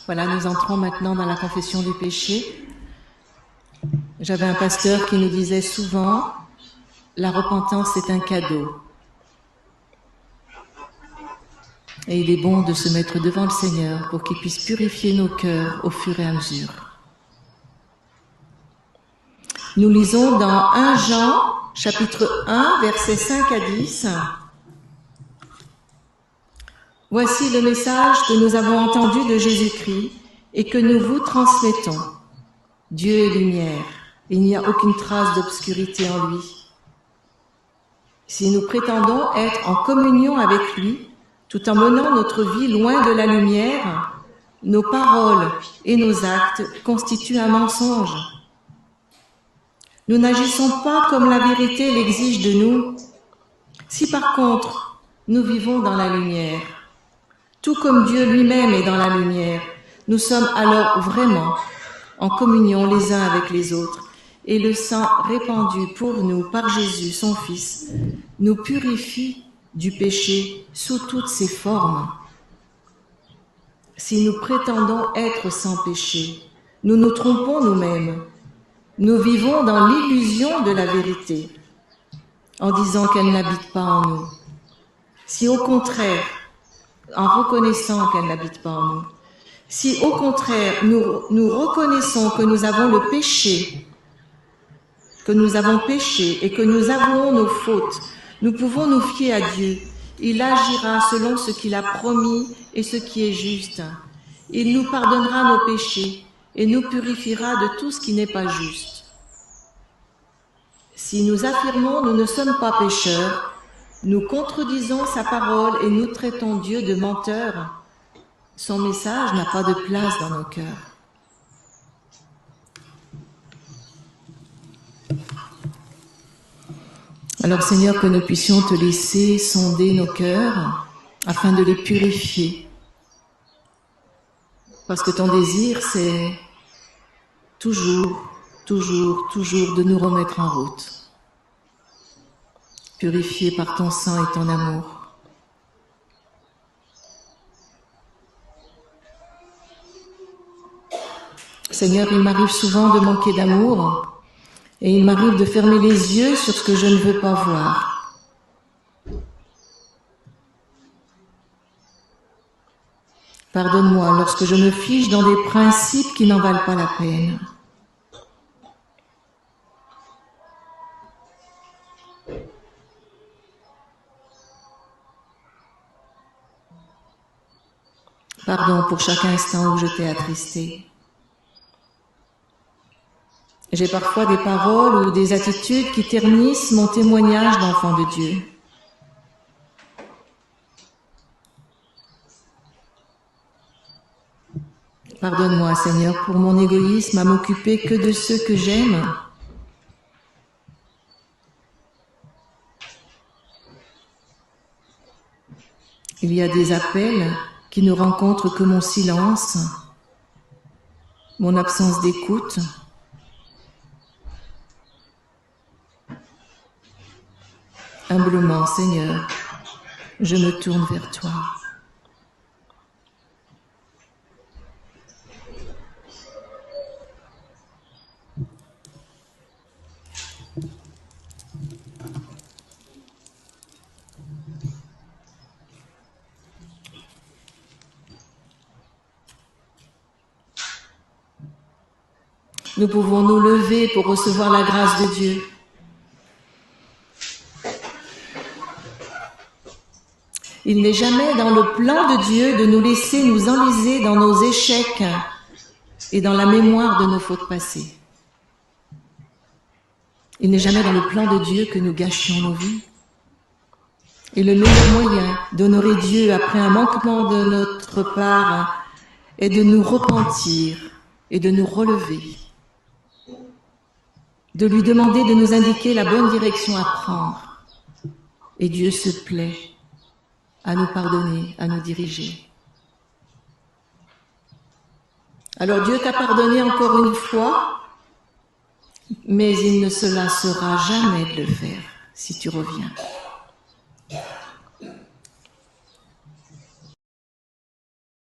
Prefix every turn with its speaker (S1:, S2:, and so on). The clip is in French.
S1: Voilà, nous entrons maintenant dans la confession du péché. J'avais un pasteur qui nous disait souvent, la repentance est un cadeau. Et il est bon de se mettre devant le Seigneur pour qu'il puisse purifier nos cœurs au fur et à mesure. Nous lisons dans 1 Jean, chapitre 1, versets 5 à 10. Voici le message que nous avons entendu de Jésus-Christ et que nous vous transmettons. Dieu est lumière, il n'y a aucune trace d'obscurité en lui. Si nous prétendons être en communion avec lui, tout en menant notre vie loin de la lumière, nos paroles et nos actes constituent un mensonge. Nous n'agissons pas comme la vérité l'exige de nous. Si par contre, nous vivons dans la lumière, tout comme Dieu lui-même est dans la lumière, nous sommes alors vraiment en communion les uns avec les autres, et le sang répandu pour nous par Jésus, son Fils, nous purifie du péché sous toutes ses formes. Si nous prétendons être sans péché, nous nous trompons nous-mêmes. Nous vivons dans l'illusion de la vérité, en disant qu'elle n'habite pas en nous. Si au contraire, en reconnaissant qu'elle n'habite pas en nous, si au contraire nous reconnaissons que nous avons le péché, que nous avons péché et que nous avouons nos fautes, nous pouvons nous fier à Dieu. Il agira selon ce qu'il a promis et ce qui est juste. Il nous pardonnera nos péchés et nous purifiera de tout ce qui n'est pas juste. Si nous affirmons nous ne sommes pas pécheurs, nous contredisons sa parole et nous traitons Dieu de menteur. Son message n'a pas de place dans nos cœurs. Alors Seigneur, que nous puissions te laisser sonder nos cœurs afin de les purifier. Parce que ton désir, c'est toujours de nous remettre en route. Purifiés par ton sang et ton amour. Seigneur, il m'arrive souvent de manquer d'amour et il m'arrive de fermer les yeux sur ce que je ne veux pas voir. Pardonne-moi lorsque je me fige dans des principes qui n'en valent pas la peine. Pardon pour chaque instant où je t'ai attristé. J'ai parfois des paroles ou des attitudes qui ternissent mon témoignage d'enfant de Dieu. Pardonne-moi, Seigneur, pour mon égoïsme à m'occuper que de ceux que j'aime. Il y a des appels qui ne rencontrent que mon silence, mon absence d'écoute. Humblement, Seigneur, je me tourne vers toi. Nous pouvons nous lever pour recevoir la grâce de Dieu. Il n'est jamais dans le plan de Dieu de nous laisser nous enliser dans nos échecs et dans la mémoire de nos fautes passées. Il n'est jamais dans le plan de Dieu que nous gâchions nos vies. Et le meilleur moyen d'honorer Dieu après un manquement de notre part est de nous repentir et de nous relever, de lui demander de nous indiquer la bonne direction à prendre. Et Dieu se plaît à nous pardonner, à nous diriger. Alors Dieu t'a pardonné encore une fois, mais il ne se lassera jamais de le faire si tu reviens.